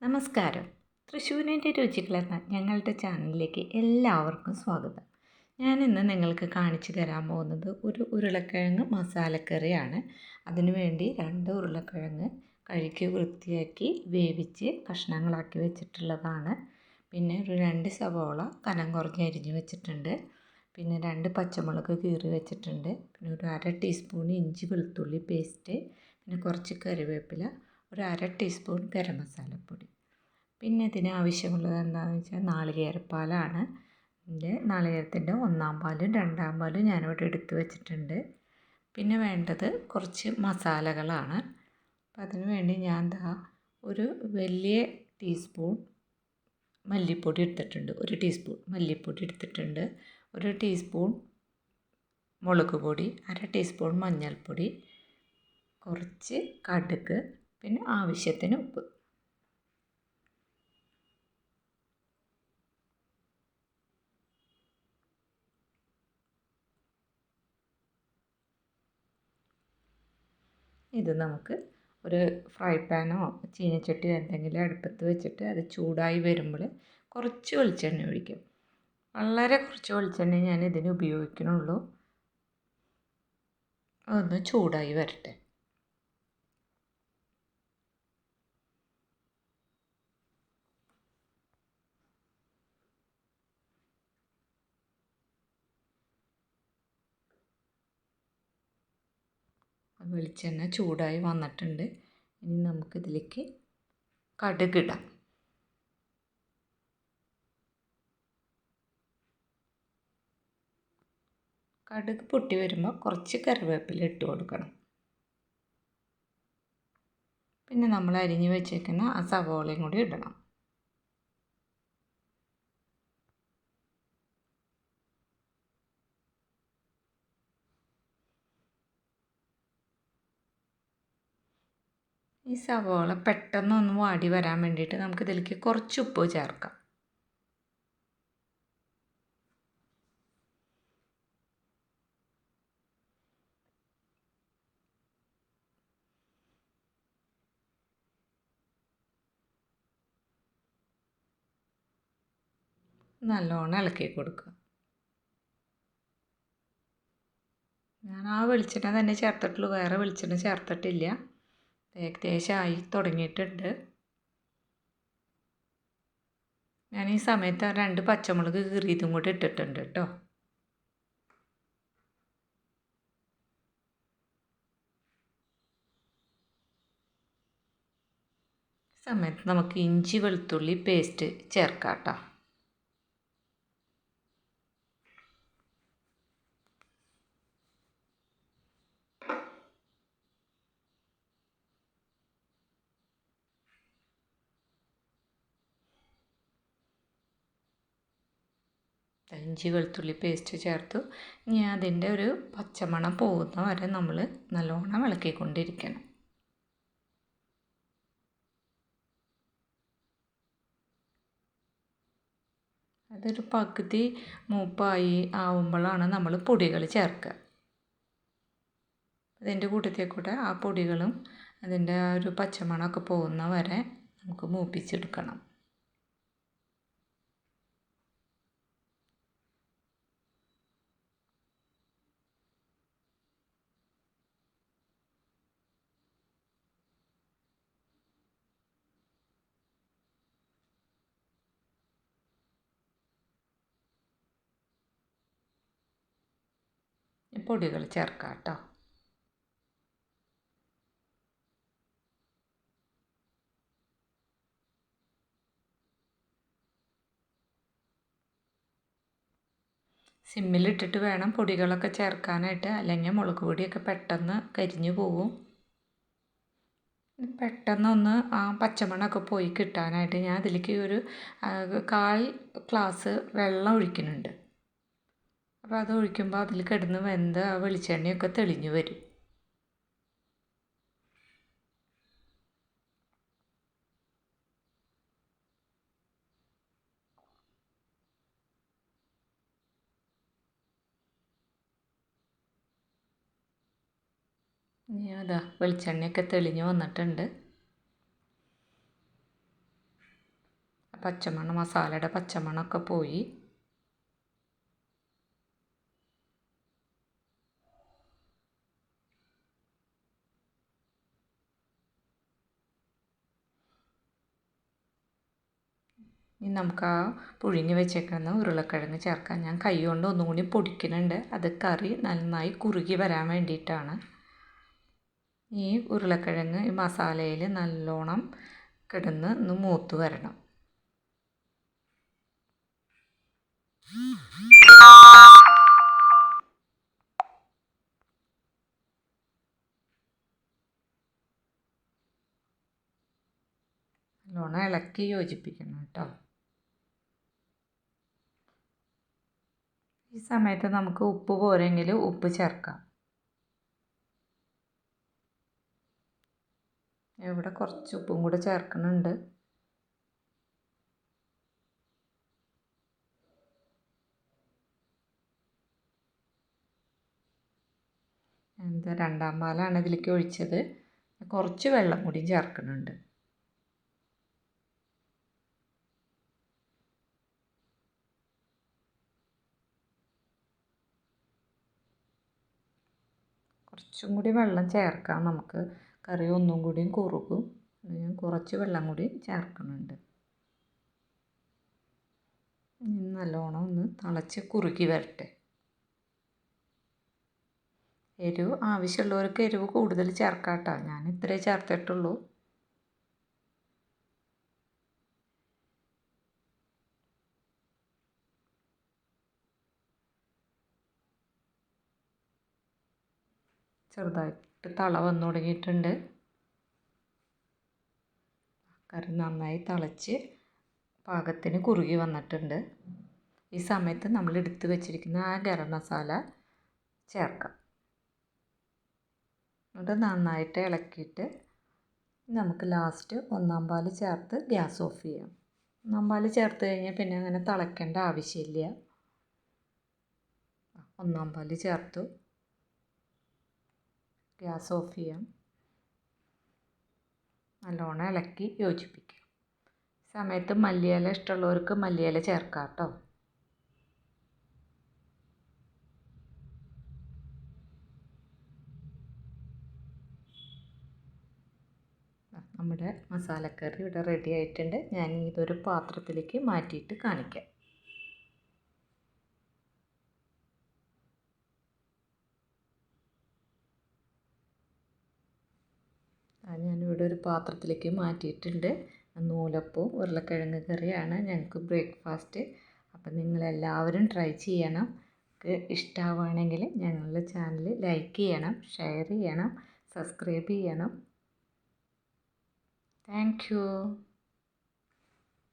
നമസ്കാരം. തൃശ്ശൂരിൻ്റെ രുചികൾ എന്ന ഞങ്ങളുടെ ചാനലിലേക്ക് എല്ലാവർക്കും സ്വാഗതം. ഞാനിന്ന് നിങ്ങൾക്ക് കാണിച്ചു തരാൻ പോകുന്നത് ഒരു ഉരുളക്കിഴങ്ങ് മസാലക്കറിയാണ്. അതിനുവേണ്ടി 2 ഉരുളക്കിഴങ്ങ് കഴുകി വൃത്തിയാക്കി വേവിച്ച് കഷ്ണങ്ങളാക്കി വെച്ചിട്ടുള്ളതാണ്. പിന്നെ ഒരു 2 സവോള കനം കുറഞ്ഞ് അരിഞ്ഞ് വെച്ചിട്ടുണ്ട്. പിന്നെ 2 പച്ചമുളക് കീറി വെച്ചിട്ടുണ്ട്. പിന്നെ ഒരു 1/2 ടീസ്പൂൺ ഇഞ്ചി വെളുത്തുള്ളി പേസ്റ്റ്, പിന്നെ കുറച്ച് കറിവേപ്പില, ഒരു 1/2 ടീസ്പൂൺ ഗരം മസാലപ്പൊടി. പിന്നെ ഇതിന് ആവശ്യമുള്ളത് എന്താണെന്ന് വെച്ചാൽ നാളികേരപ്പാലാണ്. നാളികേരത്തിൻ്റെ 1-ാം പാലും 2-ാം പാലും ഞാനിവിടെ എടുത്ത് വെച്ചിട്ടുണ്ട്. പിന്നെ വേണ്ടത് കുറച്ച് മസാലകളാണ്. അപ്പം അതിന് വേണ്ടി ഞാൻ ഒരു വലിയ ടീസ്പൂൺ മല്ലിപ്പൊടി എടുത്തിട്ടുണ്ട്. 1 ടീസ്പൂൺ മല്ലിപ്പൊടി എടുത്തിട്ടുണ്ട്. 1 ടീസ്പൂൺ മുളക് പൊടി, 1/2 ടീസ്പൂൺ മഞ്ഞൾപ്പൊടി, കുറച്ച് കടുക്, പിന്നെ ആവശ്യത്തിന് ഉപ്പ്. ഇത് നമുക്ക് ഒരു ഫ്രൈ പാനോ ചീനച്ചട്ടിയോ എന്തെങ്കിലും അടുപ്പത്ത് വെച്ചിട്ട് അത് ചൂടായി വരുമ്പോൾ കുറച്ച് വെളിച്ചെണ്ണ ഒഴിക്കും. വളരെ കുറച്ച് വെളിച്ചെണ്ണ ഞാൻ ഇതിന് ഉപയോഗിക്കുന്നുള്ളൂ. അതൊന്ന് ചൂടായി വരട്ടെ. വെളിച്ചെണ്ണ ചൂടായി വന്നിട്ടുണ്ട്. ഇനി നമുക്കിതിലേക്ക് കടുകിടാം. കടുക് പൊട്ടി വരുമ്പോൾ കുറച്ച് കറിവേപ്പില ഇട്ട് കൊടുക്കണം. പിന്നെ നമ്മൾ അരിഞ്ഞ് വെച്ചേക്കുന്ന ആ സവോളയും കൂടി ഇടണം. ഈ സവോള പെട്ടെന്നൊന്ന് വാടി വരാൻ വേണ്ടിയിട്ട് നമുക്കിതിലേക്ക് കുറച്ച് ഉപ്പ് ചേർക്കാം. നല്ലോണം ഇളക്കി കൊടുക്കുക. ഞാൻ ആ വെളിച്ചെണ്ണ തന്നെ ചേർത്തിട്ടുള്ളൂ, വേറെ വെളിച്ചെണ്ണ ചേർത്തിട്ടില്ല. ഏകദേശം ആയി തുടങ്ങിയിട്ടുണ്ട്. ഞാൻ ഈ സമയത്ത് 2 പച്ചമുളക് കീറിയതും കൂടി ഇട്ടിട്ടുണ്ട് കേട്ടോ. സമയത്ത് നമുക്ക് ഇഞ്ചി വെളുത്തുള്ളി പേസ്റ്റ് ചേർക്കാം കേട്ടോ. ഇഞ്ചി വെളുത്തുള്ളി പേസ്റ്റ് ചേർത്തു. ഇനി അതിൻ്റെ ഒരു പച്ചമണം പോകുന്ന വരെ നമ്മൾ നല്ലോണം ഇളക്കിക്കൊണ്ടിരിക്കണം. അതൊരു പകുതി മൂപ്പായി ആവുമ്പോഴാണ് നമ്മൾ പൊടികൾ ചേർക്കുക. അതിൻ്റെ കൂട്ടത്തിൽ കൂടെ ആ പൊടികളും അതിൻ്റെ ഒരു പച്ചമണമൊക്കെ പോകുന്ന വരെ നമുക്ക് മൂപ്പിച്ചെടുക്കണം. പൊടികൾ ചേർക്കാം കേട്ടോ. സിമ്മിലിട്ടിട്ട് വേണം പൊടികളൊക്കെ ചേർക്കാനായിട്ട്, അല്ലെങ്കിൽ മുളക് പൊടിയൊക്കെ പെട്ടെന്ന് കരിഞ്ഞു പോകും. പെട്ടെന്നൊന്ന് ആ പച്ചമണമൊക്കെ പോയി കിട്ടാനായിട്ട് ഞാൻ അതിലേക്ക് ഒരു 1/4 ഗ്ലാസ് വെള്ളം ഒഴിക്കുന്നുണ്ട്. അപ്പോൾ അത് ഒഴിക്കുമ്പോൾ അതിൽ കിടന്ന് വെന്ത് ആ വെളിച്ചെണ്ണയൊക്കെ തെളിഞ്ഞു വരും. ഇനി അതാ വെളിച്ചെണ്ണയൊക്കെ തെളിഞ്ഞ് വന്നിട്ടുണ്ട്. പച്ചമണം, മസാലയുടെ പച്ചമണമൊക്കെ പോയി. ഇനി നമുക്ക് ആ പുഴുങ്ങി വെച്ചേക്കുന്ന ഉരുളക്കിഴങ്ങ് ചേർക്കാം. ഞാൻ കൈ കൊണ്ട് ഒന്നും കൂടി പൊടിക്കുന്നുണ്ട്. അത് കറി നന്നായി കുറുകി വരാൻ വേണ്ടിയിട്ടാണ്. ഈ ഉരുളക്കിഴങ്ങ് ഈ മസാലയിൽ നല്ലോണം കിടന്ന് ഒന്ന് മൂത്ത് വരണം. നല്ലോണം ഇളക്കി യോജിപ്പിക്കണം കേട്ടോ. ഈ സമയത്ത് നമുക്ക് ഉപ്പ് പോരെങ്കിൽ ഉപ്പ് ചേർക്കാം. ഇവിടെ കുറച്ച് ഉപ്പും കൂടെ ചേർക്കുന്നുണ്ട്. രണ്ടാം പാലാണ് ഇതിലേക്ക് ഒഴിച്ചത്. കുറച്ച് വെള്ളം കൂടി ചേർക്കുന്നുണ്ട്. കുറച്ചും കൂടി വെള്ളം ചേർക്കാം നമുക്ക്. കറി ഒന്നും കൂടിയും കുറുകും. ഞാൻ കുറച്ച് വെള്ളം കൂടി ചേർക്കുന്നുണ്ട്. നല്ലോണം ഒന്ന് തിളച്ച് കുറുകി വരട്ടെ. എരിവ് ആവശ്യമുള്ളവർക്ക് എരിവ് കൂടുതൽ ചേർക്കാം കേട്ടോ. ഞാൻ ഇത്രേ ചേർത്തിട്ടുള്ളൂ. ചെറുതായിട്ട് തള വന്നു തുടങ്ങിയിട്ടുണ്ട്. കറി നന്നായി തിളച്ച് പാകത്തിന് കുറുകി വന്നിട്ടുണ്ട്. ഈ സമയത്ത് നമ്മൾ എടുത്ത് വെച്ചിരിക്കുന്ന ആ ഗരം മസാല ചേർക്കാം. എന്നിട്ട് നന്നായിട്ട് ഇളക്കിയിട്ട് നമുക്ക് ലാസ്റ്റ് ഒന്നാം പാൽ ചേർത്ത് ഗ്യാസ് ഓഫ് ചെയ്യാം. ഒന്നാം പാൽ ചേർത്ത് കഴിഞ്ഞാൽ പിന്നെ അങ്ങനെ തിളയ്ക്കേണ്ട ആവശ്യമില്ല. ഒന്നാം പാൽ ചേർത്തു. ഗ്യാസ് ഓഫ് ചെയ്യാം. നല്ലോണം ഇളക്കി യോജിപ്പിക്കാം. സമയത്ത് മല്ലിയില ഇഷ്ടമുള്ളവർക്ക് മല്ലിയില ചേർക്കാം കേട്ടോ. നമ്മുടെ മസാലക്കറി ഇവിടെ റെഡി ആയിട്ടുണ്ട്. ഞാൻ ഇതൊരു പാത്രത്തിലേക്ക് മാറ്റിയിട്ട് കാണിക്കാം. ഞാനിവിടെ ഒരു പാത്രത്തിലേക്ക് മാറ്റിയിട്ടുണ്ട്. നൂലപ്പവും ഉരുളക്കിഴങ്ങ് കറിയാണ് ഞങ്ങൾക്ക് ബ്രേക്ക്ഫാസ്റ്റ്. അപ്പം നിങ്ങളെല്ലാവരും ട്രൈ ചെയ്യണം. ഇഷ്ടമാവുകയാണെങ്കിൽ ഞങ്ങളുടെ ചാനൽ ലൈക്ക് ചെയ്യണം, ഷെയർ ചെയ്യണം, സബ്സ്ക്രൈബ് ചെയ്യണം. Thank you.